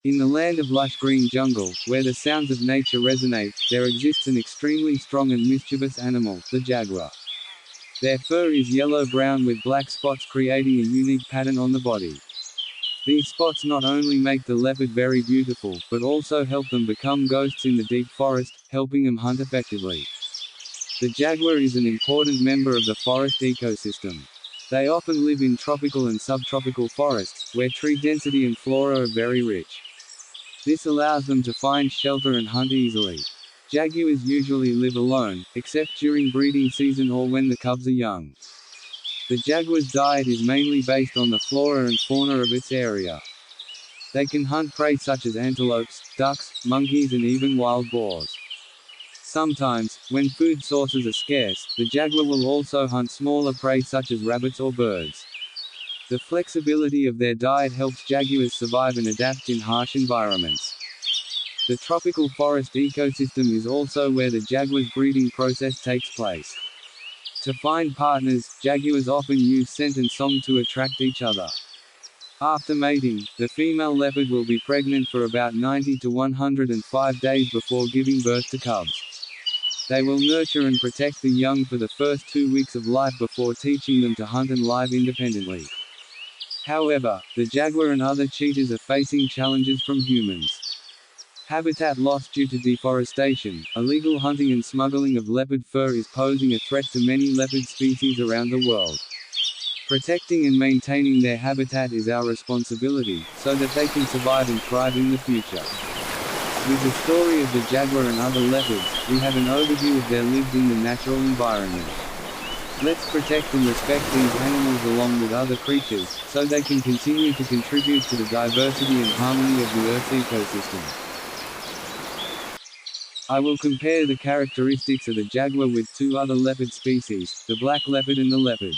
In the land of lush green jungle, where the sounds of nature resonate, there exists an extremely strong and mischievous animal, the jaguar. Their fur is yellow-brown with black spots creating a unique pattern on the body. These spots not only make the leopard very beautiful, but also help them become ghosts in the deep forest, helping them hunt effectively. The jaguar is an important member of the forest ecosystem. They often live in tropical and subtropical forests, where tree density and flora are very rich. This allows them to find shelter and hunt easily. Jaguars usually live alone, except during breeding season or when the cubs are young. The jaguar's diet is mainly based on the flora and fauna of its area. They can hunt prey such as antelopes, ducks, monkeys and even wild boars. Sometimes, when food sources are scarce, the jaguar will also hunt smaller prey such as rabbits or birds. The flexibility of their diet helps jaguars survive and adapt in harsh environments. The tropical forest ecosystem is also where the jaguar's breeding process takes place. To find partners, jaguars often use scent and song to attract each other. After mating, the female leopard will be pregnant for about 90 to 105 days before giving birth to cubs. They will nurture and protect the young for the first 2 weeks of life before teaching them to hunt and live independently. However, the jaguar and other cheetahs are facing challenges from humans. Habitat loss due to deforestation, illegal hunting and smuggling of leopard fur is posing a threat to many leopard species around the world. Protecting and maintaining their habitat is our responsibility, so that they can survive and thrive in the future. With the story of the jaguar and other leopards, we have an overview of their lives in the natural environment. Let's protect and respect these animals along with other creatures, so they can continue to contribute to the diversity and harmony of the Earth's ecosystem. I will compare the characteristics of the jaguar with two other leopard species, the black leopard and the leopard.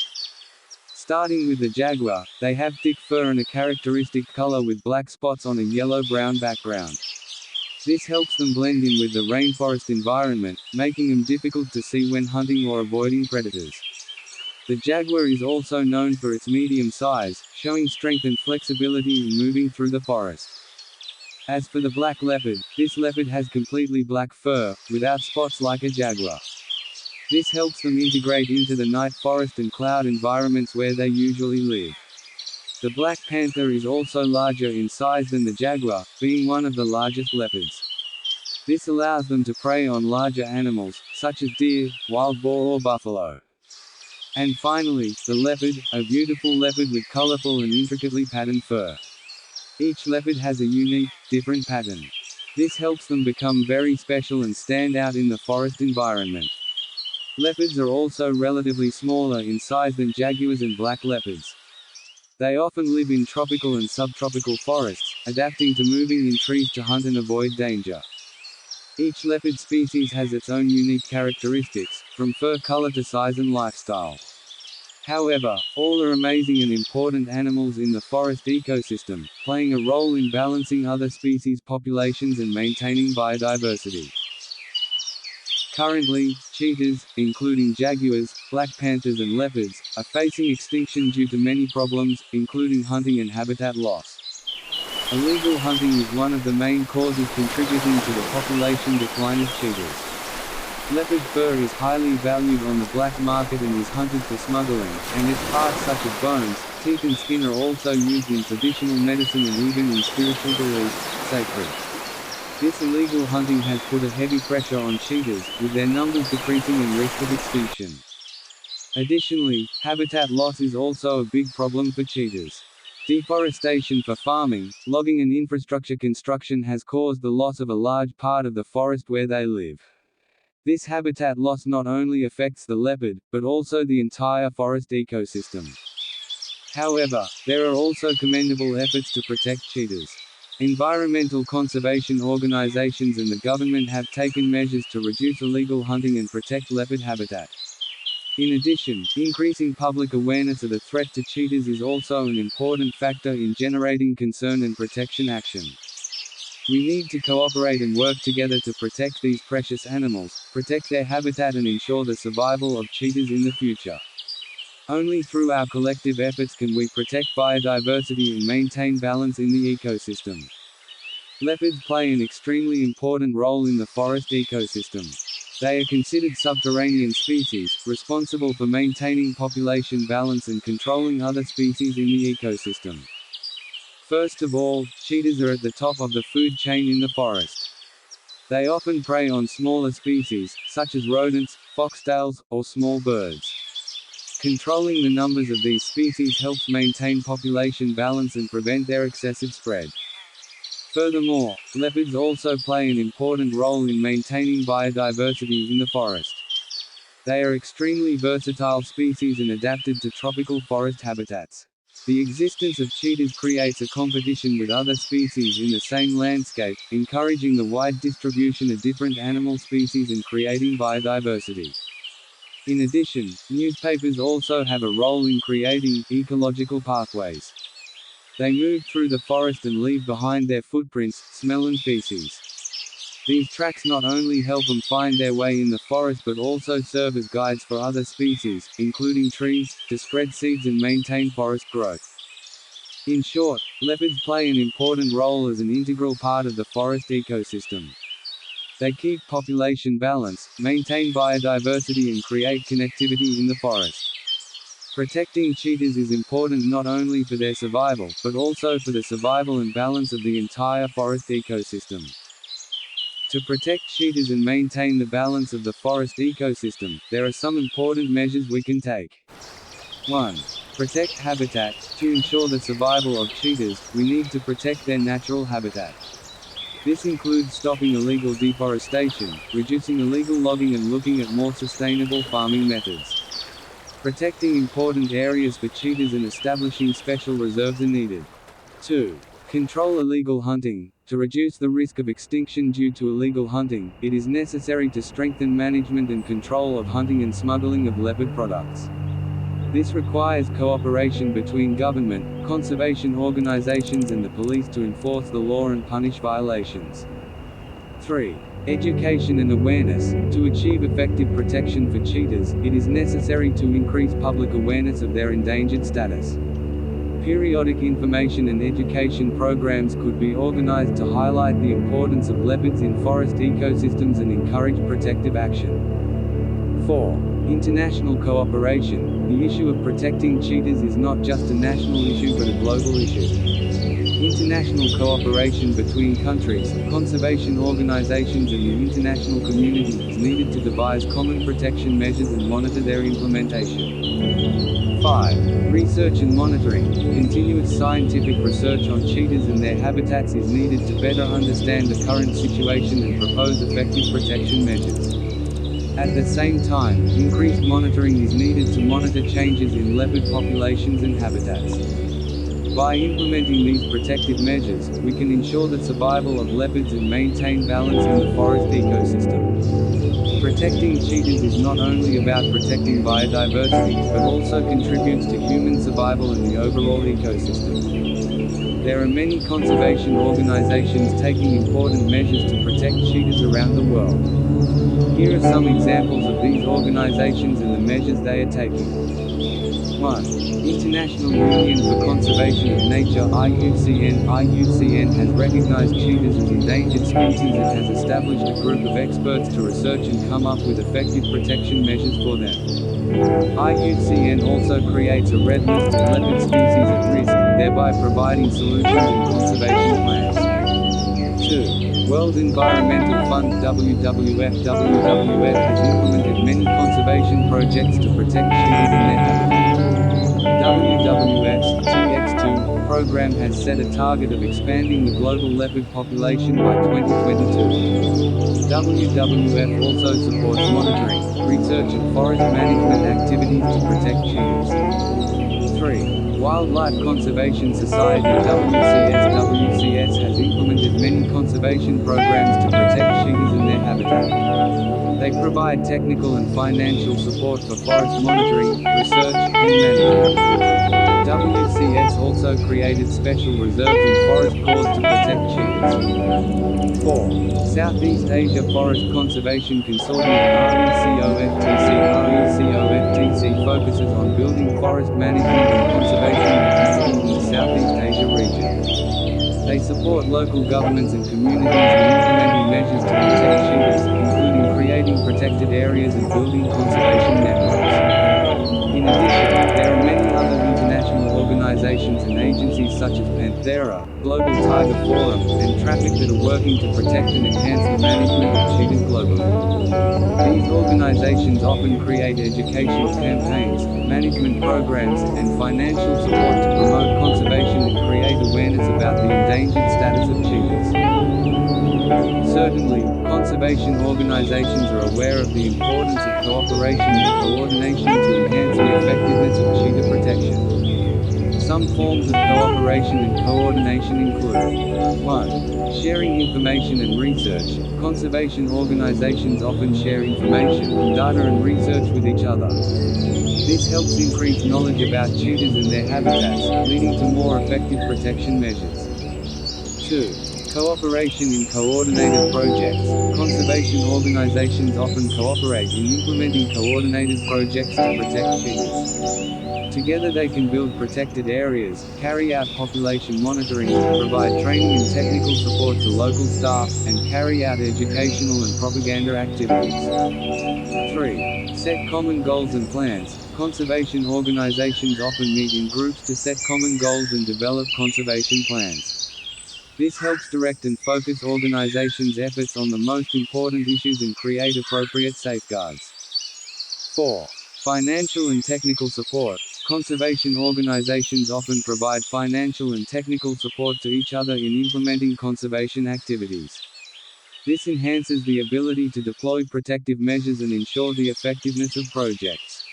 Starting with the jaguar, they have thick fur and a characteristic color with black spots on a yellow-brown background. This helps them blend in with the rainforest environment, making them difficult to see when hunting or avoiding predators. The jaguar is also known for its medium size, showing strength and flexibility in moving through the forest. As for the black leopard, this leopard has completely black fur, without spots like a jaguar. This helps them integrate into the night forest and cloud environments where they usually live. The black panther is also larger in size than the jaguar, being one of the largest leopards. This allows them to prey on larger animals, such as deer, wild boar or buffalo. And finally, the leopard, a beautiful leopard with colorful and intricately patterned fur. Each leopard has a unique, different pattern. This helps them become very special and stand out in the forest environment. Leopards are also relatively smaller in size than jaguars and black leopards. They often live in tropical and subtropical forests, adapting to moving in trees to hunt and avoid danger. Each leopard species has its own unique characteristics, from fur color to size and lifestyle. However, all are amazing and important animals in the forest ecosystem, playing a role in balancing other species populations and maintaining biodiversity. Currently, cheetahs, including jaguars, black panthers and leopards, are facing extinction due to many problems, including hunting and habitat loss. Illegal hunting is one of the main causes contributing to the population decline of cheetahs. Leopard fur is highly valued on the black market and is hunted for smuggling, and its parts such as bones, teeth and skin are also used in traditional medicine and even in spiritual beliefs, sacred. This illegal hunting has put a heavy pressure on cheetahs, with their numbers decreasing and risk of extinction. Additionally, habitat loss is also a big problem for cheetahs. Deforestation for farming, logging and infrastructure construction has caused the loss of a large part of the forest where they live. This habitat loss not only affects the leopard, but also the entire forest ecosystem. However, there are also commendable efforts to protect cheetahs. Environmental conservation organizations and the government have taken measures to reduce illegal hunting and protect leopard habitat. In addition, increasing public awareness of the threat to cheetahs is also an important factor in generating concern and protection action. We need to cooperate and work together to protect these precious animals, protect their habitat and ensure the survival of cheetahs in the future. Only through our collective efforts can we protect biodiversity and maintain balance in the ecosystem. Leopards play an extremely important role in the forest ecosystem. They are considered subterranean species, responsible for maintaining population balance and controlling other species in the ecosystem. First of all, cheetahs are at the top of the food chain in the forest. They often prey on smaller species, such as rodents, foxtails, or small birds. Controlling the numbers of these species helps maintain population balance and prevent their excessive spread. Furthermore, leopards also play an important role in maintaining biodiversity in the forest. They are extremely versatile species and adapted to tropical forest habitats. The existence of cheetahs creates a competition with other species in the same landscape, encouraging the wide distribution of different animal species and creating biodiversity. In addition, newspapers also have a role in creating ecological pathways. They move through the forest and leave behind their footprints, smell and feces. These tracks not only help them find their way in the forest but also serve as guides for other species, including trees, to spread seeds and maintain forest growth. In short, leopards play an important role as an integral part of the forest ecosystem. They keep population balance, maintain biodiversity and create connectivity in the forest. Protecting cheetahs is important not only for their survival, but also for the survival and balance of the entire forest ecosystem. To protect cheetahs and maintain the balance of the forest ecosystem, there are some important measures we can take. 1. Protect habitat. To ensure the survival of cheetahs, we need to protect their natural habitat. This includes stopping illegal deforestation, reducing illegal logging and looking at more sustainable farming methods. Protecting important areas for cheetahs and establishing special reserves are needed. 2. Control illegal hunting. To reduce the risk of extinction due to illegal hunting, it is necessary to strengthen management and control of hunting and smuggling of leopard products. This requires cooperation between government, conservation organizations and the police to enforce the law and punish violations. 3. Education and awareness. To achieve effective protection for cheetahs, it is necessary to increase public awareness of their endangered status. Periodic information and education programs could be organized to highlight the importance of leopards in forest ecosystems and encourage protective action. 4. International cooperation. The issue of protecting cheetahs is not just a national issue but a global issue. International cooperation between countries, conservation organizations and the international community is needed to devise common protection measures and monitor their implementation. 5. Research and monitoring. Continuous scientific research on cheetahs and their habitats is needed to better understand the current situation and propose effective protection measures. At the same time, increased monitoring is needed to monitor changes in leopard populations and habitats. By implementing these protective measures, we can ensure the survival of leopards and maintain balance in the forest ecosystem. Protecting cheetahs is not only about protecting biodiversity, but also contributes to human survival and the overall ecosystem. There are many conservation organizations taking important measures to protect cheetahs around the world. Here are some examples of these organizations and the measures they are taking. 1. International Union for Conservation of Nature (IUCN). IUCN has recognized cheetahs as endangered species and has established a group of experts to research and come up with effective protection measures for them. IUCN also creates a red list of leopard species at risk, thereby providing solutions and conservation plans. 2. World Environmental Fund (WWF). WWF has implemented many conservation projects to protect cheetahs and their habitat. WWF's TX2 program has set a target of expanding the global leopard population by 2022. WWF also supports monitoring, research and forest management activities to protect cheetahs. 3. Wildlife Conservation Society (WCS). WCS has implemented many conservation programs to protect cheetahs and their habitat. They provide technical and financial support for forest monitoring, research, and management. WCS also created special reserves and forest corps to protect cheetahs. 4. Southeast Asia Forest Conservation Consortium (RECOFTC). RECOFTC focuses on building forest management and conservation capacity in the Southeast Asia region. They support local governments and communities in implementing measures to protect cheetahs, including creating protected areas and building conservation networks. In addition, there are many other international organizations and agencies such as Panthera, Global Tiger Forum, and Traffic that are working to protect and enhance the management of cheetahs globally. These organizations often create educational campaigns, management programs, and financial support to promote conservation and create awareness about the endangered status of cheetahs. Certainly, conservation organizations are aware of the importance of cooperation and coordination to enhance the effectiveness of cheetah protection. Some forms of cooperation and coordination include 1. Sharing information and research. Conservation organizations often share information, data and research with each other. This helps increase knowledge about cheetahs and their habitats, leading to more effective protection measures. 2. Cooperation in coordinated projects. Conservation organizations often cooperate in implementing coordinated projects to protect cheetahs. Together they can build protected areas, carry out population monitoring, provide training and technical support to local staff, and carry out educational and propaganda activities. 3. Set common goals and plans. Conservation organizations often meet in groups to set common goals and develop conservation plans. This helps direct and focus organizations' efforts on the most important issues and create appropriate safeguards. 4. Financial and technical support. Conservation organizations often provide financial and technical support to each other in implementing conservation activities. This enhances the ability to deploy protective measures and ensure the effectiveness of projects.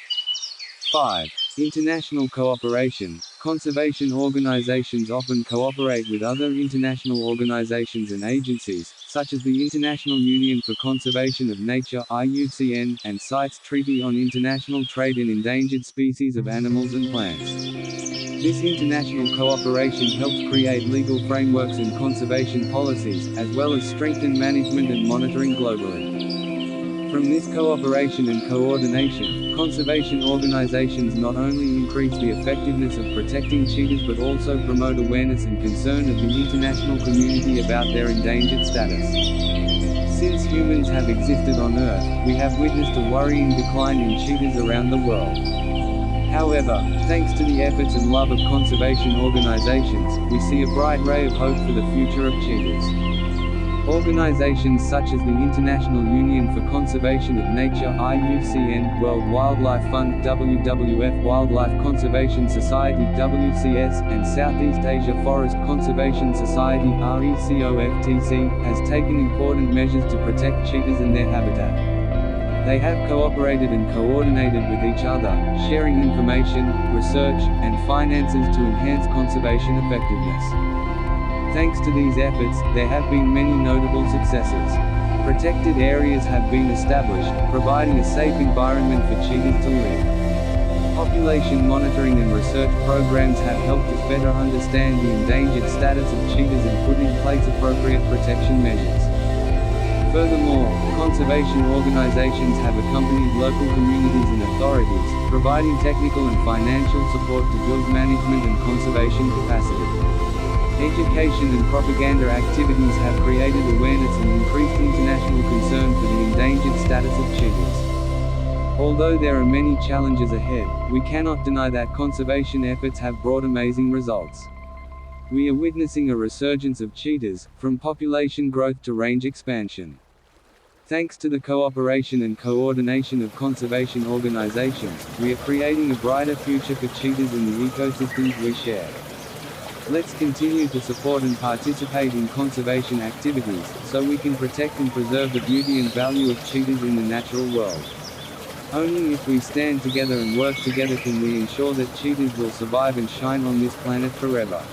5. International cooperation. Conservation organizations often cooperate with other international organizations and agencies, such as the International Union for Conservation of Nature (IUCN) and CITES Treaty on International Trade in Endangered Species of Animals and Plants. This international cooperation helps create legal frameworks and conservation policies, as well as strengthen management and monitoring globally. From this cooperation and coordination, conservation organizations not only increase the effectiveness of protecting cheetahs but also promote awareness and concern of the international community about their endangered status. Since humans have existed on Earth, we have witnessed a worrying decline in cheetahs around the world. However, thanks to the efforts and love of conservation organizations, we see a bright ray of hope for the future of cheetahs. Organizations such as the International Union for Conservation of Nature (IUCN), World Wildlife Fund (WWF), Wildlife Conservation Society (WCS), and Southeast Asia Forest Conservation Society (RECOFTC), has taken important measures to protect cheetahs and their habitat. They have cooperated and coordinated with each other, sharing information, research, and finances to enhance conservation effectiveness. Thanks to these efforts, there have been many notable successes. Protected areas have been established, providing a safe environment for cheetahs to live. Population monitoring and research programs have helped us better understand the endangered status of cheetahs and put in place appropriate protection measures. Furthermore, conservation organizations have accompanied local communities and authorities, providing technical and financial support to build management and conservation capacity. Education and propaganda activities have created awareness and increased international concern for the endangered status of cheetahs. Although there are many challenges ahead, we cannot deny that conservation efforts have brought amazing results. We are witnessing a resurgence of cheetahs, from population growth to range expansion. Thanks to the cooperation and coordination of conservation organizations, we are creating a brighter future for cheetahs in the ecosystems we share. Let's continue to support and participate in conservation activities, so we can protect and preserve the beauty and value of cheetahs in the natural world. Only if we stand together and work together can we ensure that cheetahs will survive and shine on this planet forever.